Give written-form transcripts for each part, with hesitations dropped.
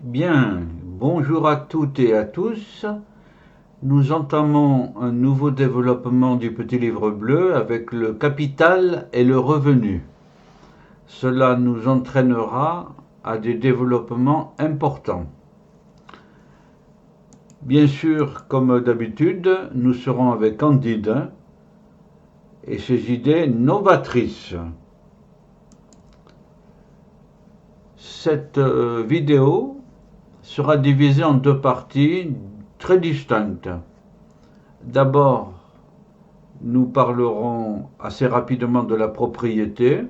Bien, bonjour à toutes et à tous. Nous entamons un nouveau développement du petit livre bleu avec le capital et le revenu. Cela nous entraînera à des développements importants. Bien sûr, comme d'habitude, nous serons avec Candide et ses idées novatrices. Cette vidéo sera divisée en deux parties très distinctes. D'abord, nous parlerons assez rapidement de la propriété,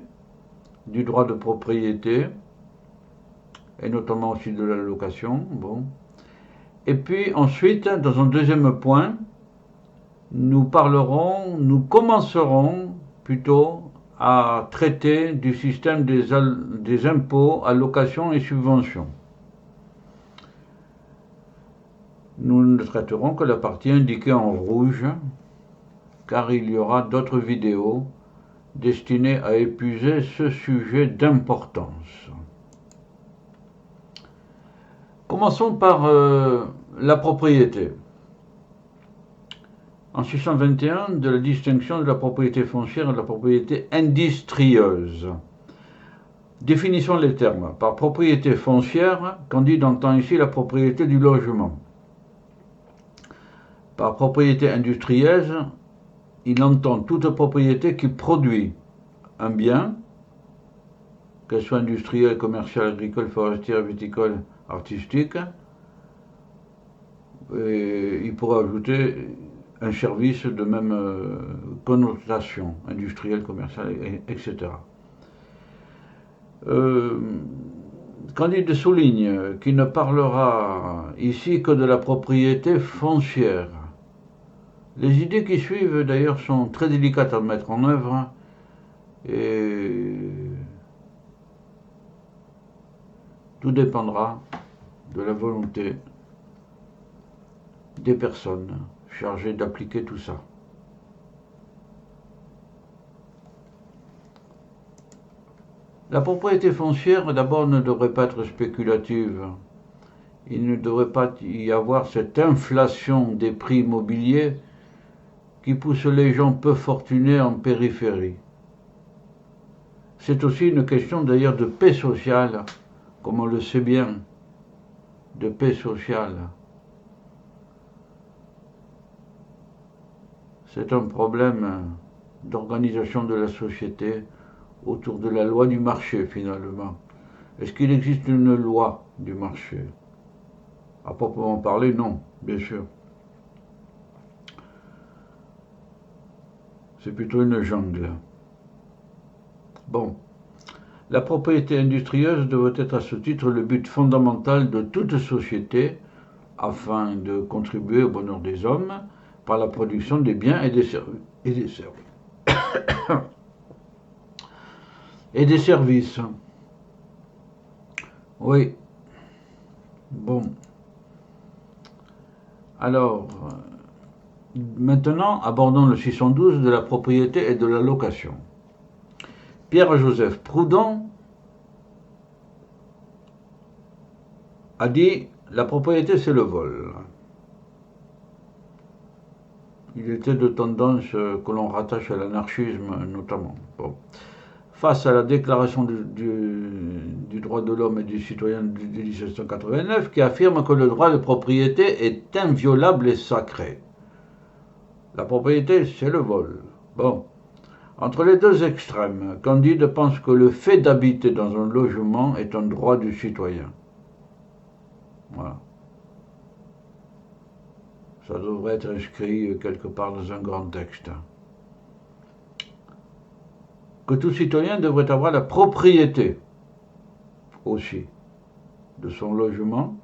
du droit de propriété, et notamment aussi de la location. Bon. Et puis ensuite, dans un deuxième point, nous commencerons plutôt à traiter du système des impôts, allocations et subventions. Nous ne traiterons que la partie indiquée en rouge, car il y aura d'autres vidéos destinées à épuiser ce sujet d'importance. Commençons par la propriété. En 621, de la distinction de la propriété foncière et de la propriété industrieuse. Définissons les termes. Par propriété foncière, Candide entend ici la propriété du logement. Par propriété industrieuse, il entend toute propriété qui produit un bien, qu'elle soit industrielle, commerciale, agricole, forestière, viticole, artistique, et il pourra ajouter un service de même connotation, industrielle, commerciale, etc. Candide souligne qu'il ne parlera ici que de la propriété foncière. Les idées qui suivent d'ailleurs sont très délicates à mettre en œuvre et tout dépendra de la volonté des personnes chargées d'appliquer tout ça. La propriété foncière, d'abord, ne devrait pas être spéculative. Il ne devrait pas y avoir cette inflation des prix immobiliers qui pousse les gens peu fortunés en périphérie. C'est aussi une question d'ailleurs de paix sociale, comme on le sait bien, de paix sociale. C'est un problème d'organisation de la société autour de la loi du marché finalement. Est-ce qu'il existe une loi du marché? À proprement parler, non, bien sûr. C'est plutôt une jungle. Bon. La propriété industrieuse devrait être à ce titre le but fondamental de toute société afin de contribuer au bonheur des hommes par la production des biens et des services. Et des services. Oui. Bon. Alors, maintenant, abordons le 612 de la propriété et de la location. Pierre-Joseph Proudhon a dit « La propriété, c'est le vol ». Il était de tendance que l'on rattache à l'anarchisme notamment. Bon. Face à la déclaration du droit de l'homme et du citoyen de 1789 qui affirme que le droit de propriété est inviolable et sacré. La propriété, c'est le vol. Bon. Entre les deux extrêmes, Candide pense que le fait d'habiter dans un logement est un droit du citoyen. Voilà. Ça devrait être inscrit quelque part dans un grand texte. Que tout citoyen devrait avoir la propriété aussi de son logement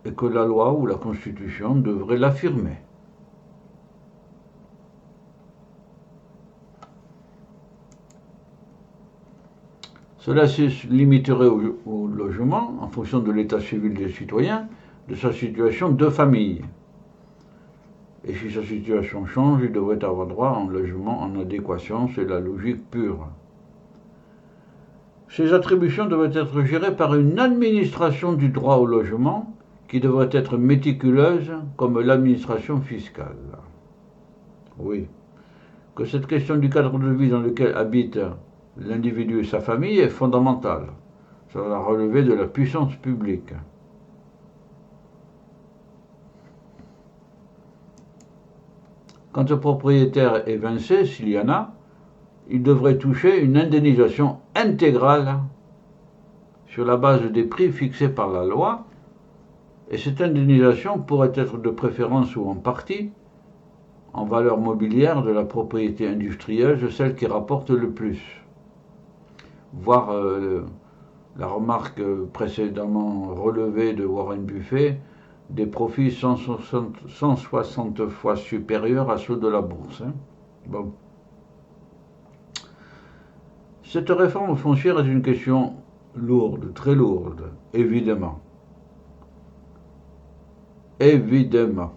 et que la loi ou la Constitution devrait l'affirmer. Cela se limiterait au logement en fonction de l'état civil des citoyens, de sa situation de famille. Et si sa situation change, il devrait avoir droit à un logement en adéquation, c'est la logique pure. Ces attributions devraient être gérées par une administration du droit au logement qui devrait être méticuleuse comme l'administration fiscale. Oui, que cette question du cadre de vie dans lequel habite l'individu et sa famille est fondamentale. Ça va relever de la puissance publique. Quand un propriétaire est évincé, s'il y en a, il devrait toucher une indemnisation intégrale sur la base des prix fixés par la loi, et cette indemnisation pourrait être de préférence ou en partie en valeur mobilière de la propriété industrielle, celle qui rapporte le plus. Voir la remarque précédemment relevée de Warren Buffett, des profits 160 fois supérieurs à ceux de la bourse. Bon. Cette réforme foncière est une question lourde, très lourde, évidemment. Évidemment.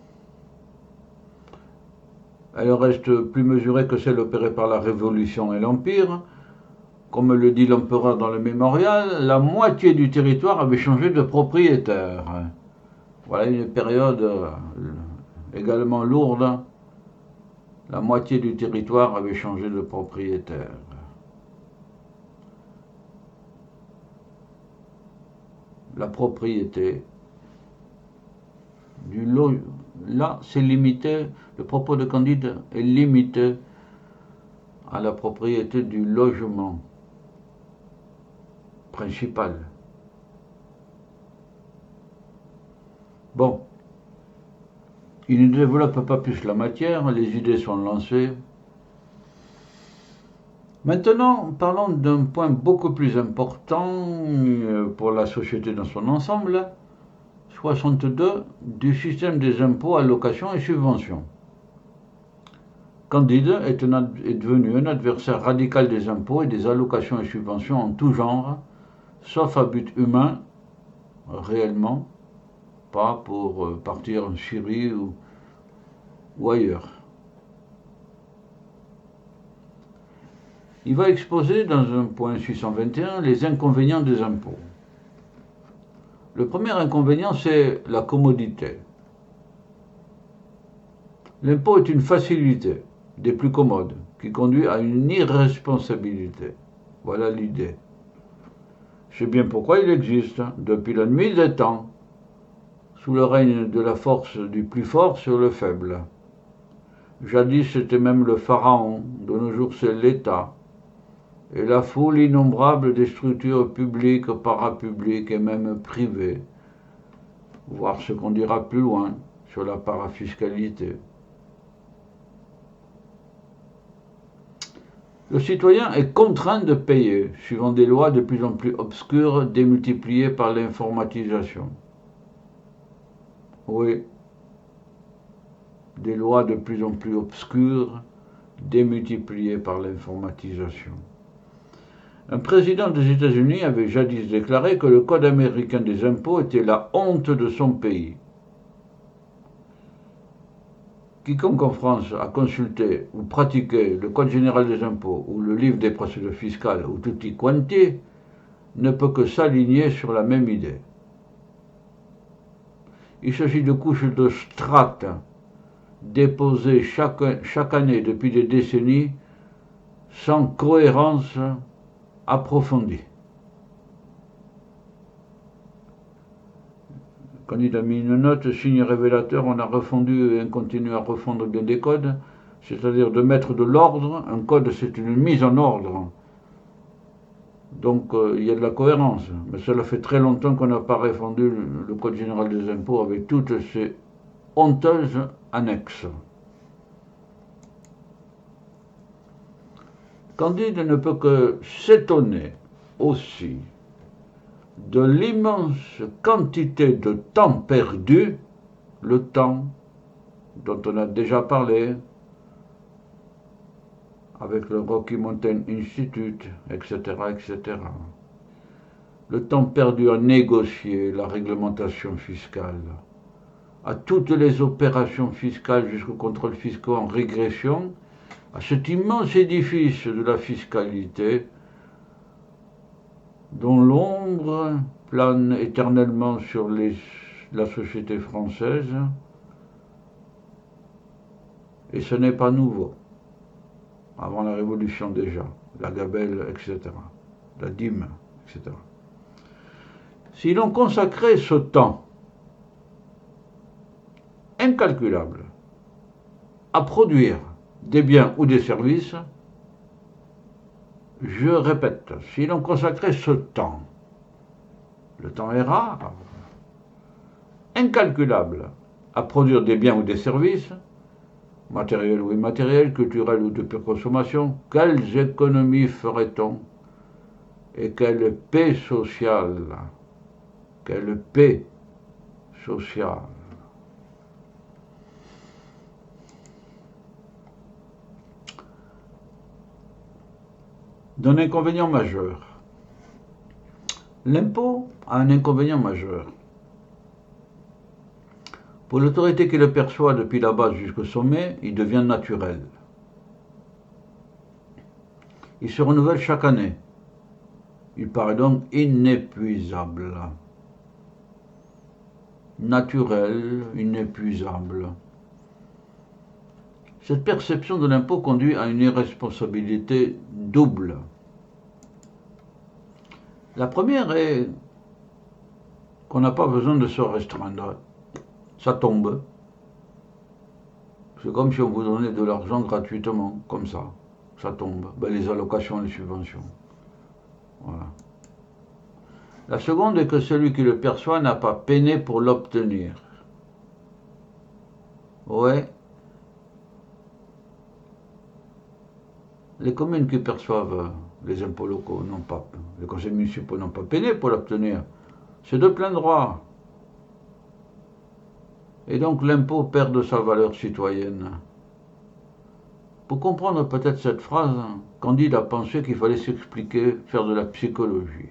Elle reste plus mesurée que celle opérée par la Révolution et l'Empire. Comme le dit l'empereur dans le mémorial, la moitié du territoire avait changé de propriétaire. Voilà une période également lourde. La moitié du territoire avait changé de propriétaire. La propriété du logement, là c'est limité, le propos de Candide est limité à la propriété du logement principal. Bon, il ne développe pas plus la matière, les idées sont lancées. Maintenant, parlons d'un point beaucoup plus important pour la société dans son ensemble, 62, du système des impôts, allocations et subventions. Candide est devenu un adversaire radical des impôts et des allocations et subventions en tout genre, sauf à but humain, réellement, pas pour partir en Syrie ou ailleurs. Il va exposer dans un point 621 les inconvénients des impôts. Le premier inconvénient, c'est la commodité. L'impôt est une facilité, des plus commodes, qui conduit à une irresponsabilité. Voilà l'idée. C'est bien pourquoi il existe, depuis la nuit des temps, sous le règne de la force du plus fort sur le faible. Jadis c'était même le pharaon, de nos jours c'est l'État, et la foule innombrable des structures publiques, parapubliques et même privées, voire ce qu'on dira plus loin sur la parafiscalité. Le citoyen est contraint de payer, suivant des lois de plus en plus obscures, démultipliées par l'informatisation. Oui, des lois de plus en plus obscures, démultipliées par l'informatisation. Un président des États-Unis avait jadis déclaré que le Code américain des impôts était la honte de son pays. Quiconque en France a consulté ou pratiqué le Code général des impôts ou le livre des procédures fiscales ou tutti quanti ne peut que s'aligner sur la même idée. Il s'agit de couches de strates déposées chaque année depuis des décennies sans cohérence approfondie. Quand il a mis une note, signe révélateur, on a refondu et on continue à refondre bien des codes, c'est-à-dire de mettre de l'ordre. Un code, c'est une mise en ordre. Donc il y a de la cohérence. Mais cela fait très longtemps qu'on n'a pas refondu le Code général des impôts avec toutes ces honteuses annexes. Candide ne peut que s'étonner aussi de l'immense quantité de temps perdu, le temps dont on a déjà parlé avec le Rocky Mountain Institute, etc., etc. Le temps perdu à négocier la réglementation fiscale, à toutes les opérations fiscales jusqu'aux contrôles fiscaux en régression, à cet immense édifice de la fiscalité dont l'ombre plane éternellement sur la société française, et ce n'est pas nouveau, avant la Révolution déjà, la gabelle, etc., la dîme, etc. Si l'on consacrait ce temps incalculable à produire des biens ou des services, je répète, si l'on consacrait ce temps, le temps est rare, incalculable, à produire des biens ou des services, matériels ou immatériels, culturels ou de pure consommation, quelles économies ferait-on et quelle paix sociale, quelle paix sociale. D'un inconvénient majeur. L'impôt a un inconvénient majeur. Pour l'autorité qui le perçoit depuis la base jusqu'au sommet, il devient naturel. Il se renouvelle chaque année. Il paraît donc inépuisable. Naturel, inépuisable. Cette perception de l'impôt conduit à une irresponsabilité double. La première est qu'on n'a pas besoin de se restreindre. Ça tombe. C'est comme si on vous donnait de l'argent gratuitement, comme ça. Ça tombe. Ben, les allocations, les subventions. Voilà. La seconde est que celui qui le perçoit n'a pas peiné pour l'obtenir. Ouais. Les communes qui perçoivent les impôts locaux n'ont pas, les conseils municipaux n'ont pas peiné pour l'obtenir. C'est de plein droit. Et donc l'impôt perd de sa valeur citoyenne. Pour comprendre peut-être cette phrase, Candide a pensé qu'il fallait s'expliquer, faire de la psychologie.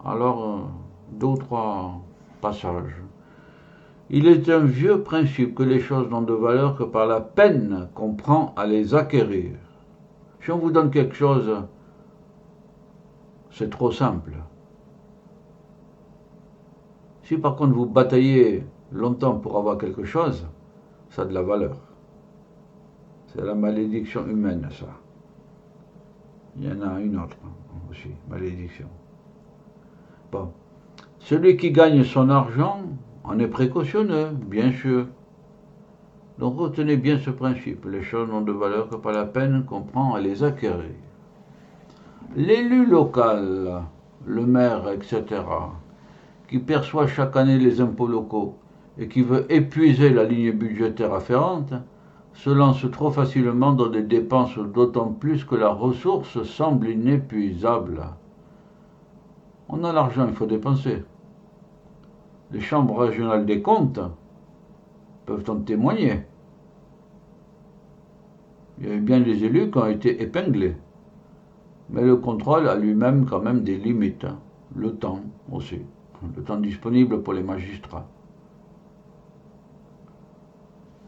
Alors, 2 ou 3 passages. Il est un vieux principe que les choses n'ont de valeur que par la peine qu'on prend à les acquérir. Si on vous donne quelque chose, c'est trop simple. Si par contre vous bataillez longtemps pour avoir quelque chose, ça a de la valeur. C'est la malédiction humaine, ça. Il y en a une autre aussi, malédiction. Bon. Celui qui gagne son argent en est précautionneux, bien sûr. Donc retenez bien ce principe. Les choses n'ont de valeur que par la peine qu'on prend à les acquérir. L'élu local, le maire, etc., qui perçoit chaque année les impôts locaux et qui veut épuiser la ligne budgétaire afférente, se lance trop facilement dans des dépenses d'autant plus que la ressource semble inépuisable. On a l'argent, il faut dépenser. Les chambres régionales des comptes peuvent en témoigner. Il y a eu bien des élus qui ont été épinglés. Mais le contrôle a lui-même quand même des limites. Le temps aussi. Le temps disponible pour les magistrats.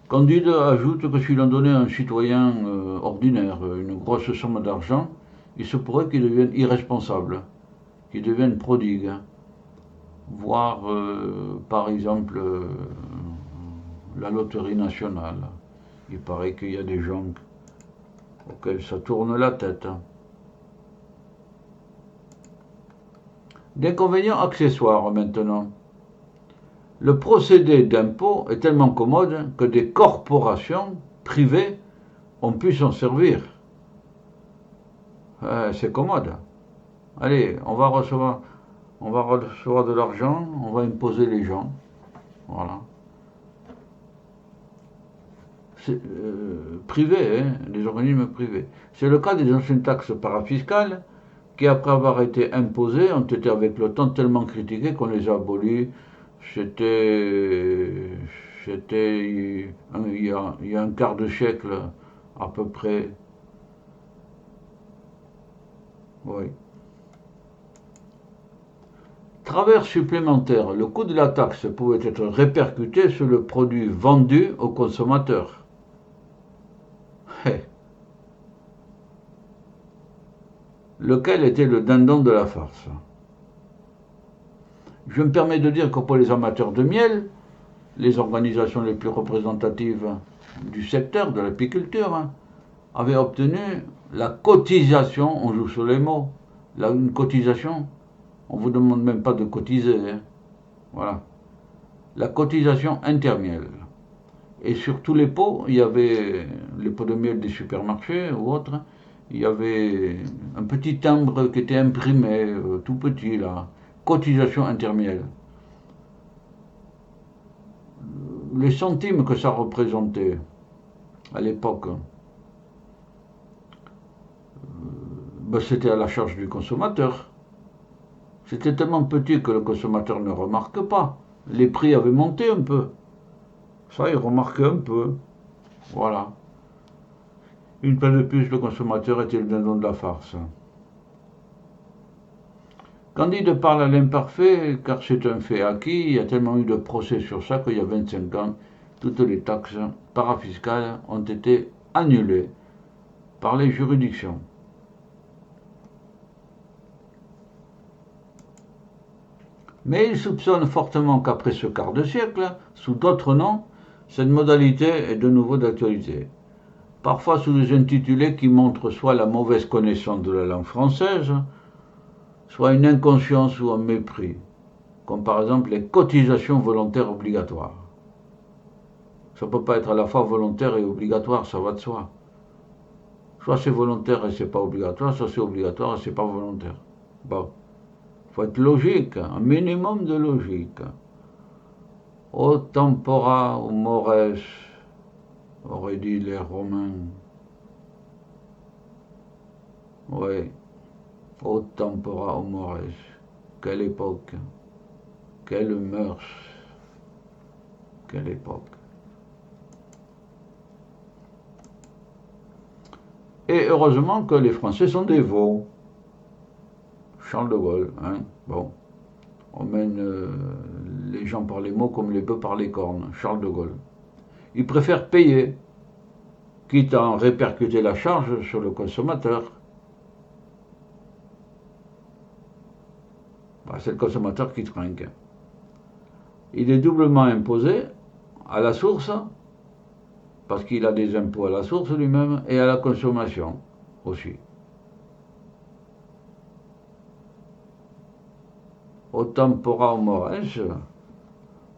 Candide ajoute que si l'on donnait à un citoyen ordinaire une grosse somme d'argent, il se pourrait qu'il devienne irresponsable, qu'il devienne prodigue, voire par exemple la loterie nationale. Il paraît qu'il y a des gens auxquels ça tourne la tête. D'inconvénients accessoires maintenant. Le procédé d'impôt est tellement commode que des corporations privées ont pu s'en servir. C'est commode. Allez, on va recevoir de l'argent, on va imposer les gens. Voilà. C'est privé, hein, des organismes privés. C'est le cas des anciennes taxes parafiscales qui, après avoir été imposées, ont été avec le temps tellement critiquées qu'on les a abolies. C'était il y a un quart de siècle à peu près. Oui. Travers supplémentaire, le coût de la taxe pouvait être répercuté sur le produit vendu au consommateur. lequel était le dindon de la farce. Je me permets de dire que pour les amateurs de miel, les organisations les plus représentatives du secteur de l'apiculture avaient obtenu la cotisation, on joue sur les mots, une cotisation, on ne vous demande même pas de cotiser, voilà, la cotisation intermiel. Et sur tous les pots, il y avait les pots de miel des supermarchés ou autres, il y avait un petit timbre qui était imprimé, tout petit là, cotisation intermiel. Les centimes que ça représentait à l'époque, c'était à la charge du consommateur. C'était tellement petit que le consommateur ne remarque pas. Les prix avaient monté un peu. Ça, il remarquait un peu. Voilà. Une fois de plus, le consommateur était le dindon de la farce. Candide parle à l'imparfait, car c'est un fait acquis. Il y a tellement eu de procès sur ça qu'il y a 25 ans, toutes les taxes parafiscales ont été annulées par les juridictions. Mais il soupçonne fortement qu'après ce quart de siècle, sous d'autres noms, cette modalité est de nouveau d'actualité. Parfois sous des intitulés qui montrent soit la mauvaise connaissance de la langue française, soit une inconscience ou un mépris, comme par exemple les cotisations volontaires obligatoires. Ça ne peut pas être à la fois volontaire et obligatoire, ça va de soi. Soit c'est volontaire et c'est pas obligatoire, soit c'est obligatoire et c'est pas volontaire. Bon, faut être logique, un minimum de logique. O tempora o mores, auraient dit les Romains. Oui, o tempora o mores. Quelle époque, quelle mœurs, quelle époque. Et heureusement que les Français sont des veaux. Charles de Gaulle, hein, bon. On mène les gens par les mots comme les bœufs par les cornes. Charles de Gaulle. Il préfère payer, quitte à en répercuter la charge sur le consommateur. C'est le consommateur qui trinque. Il est doublement imposé à la source, parce qu'il a des impôts à la source lui-même, et à la consommation aussi. Au tempora au mores,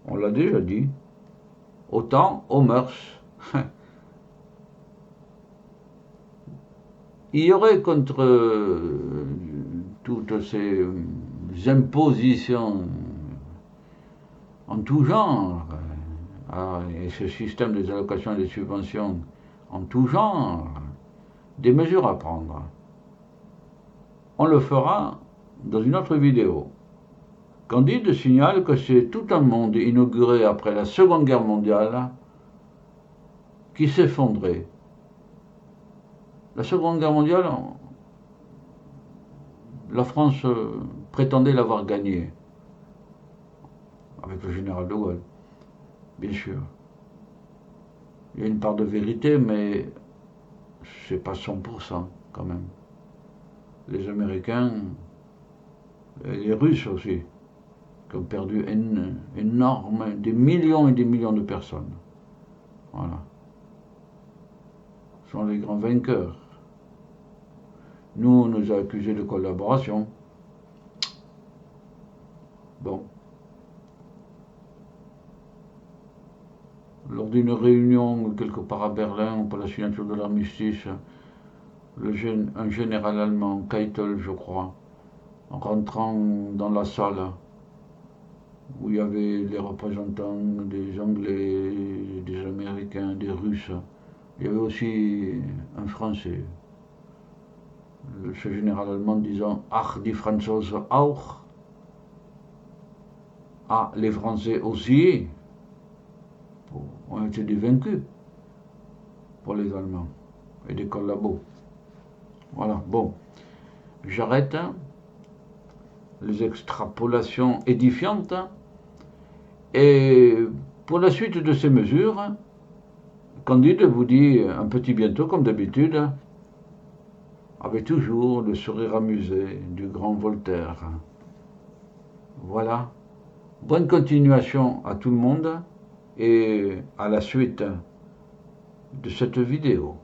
on l'a déjà dit, autant aux mœurs. Il y aurait contre toutes ces impositions en tout genre, et ce système des allocations et des subventions en tout genre, des mesures à prendre. On le fera dans une autre vidéo. Candide signale que c'est tout un monde inauguré après la Seconde Guerre mondiale qui s'effondrait. La Seconde Guerre mondiale, la France prétendait l'avoir gagnée, avec le général de Gaulle, bien sûr. Il y a une part de vérité, mais c'est pas 100% quand même. Les Américains, et les Russes aussi, qui ont perdu des millions et des millions de personnes. Voilà. Ce sont les grands vainqueurs. Nous, on nous a accusés de collaboration. Bon. Lors d'une réunion quelque part à Berlin pour la signature de l'armistice, un général allemand, Keitel, je crois, en rentrant dans la salle où il y avait les représentants des Anglais, des Américains, des Russes, il y avait aussi un Français. Ce général allemand disant « Ach, die Franzosen auch » « Ah, les Français aussi » ont été des vaincus pour les Allemands et des collabos. Voilà, bon, j'arrête les extrapolations édifiantes et pour la suite de ces mesures, Candide vous dit un petit bientôt comme d'habitude. avait toujours le sourire amusé du grand Voltaire. Voilà. Bonne continuation à tout le monde et à la suite de cette vidéo.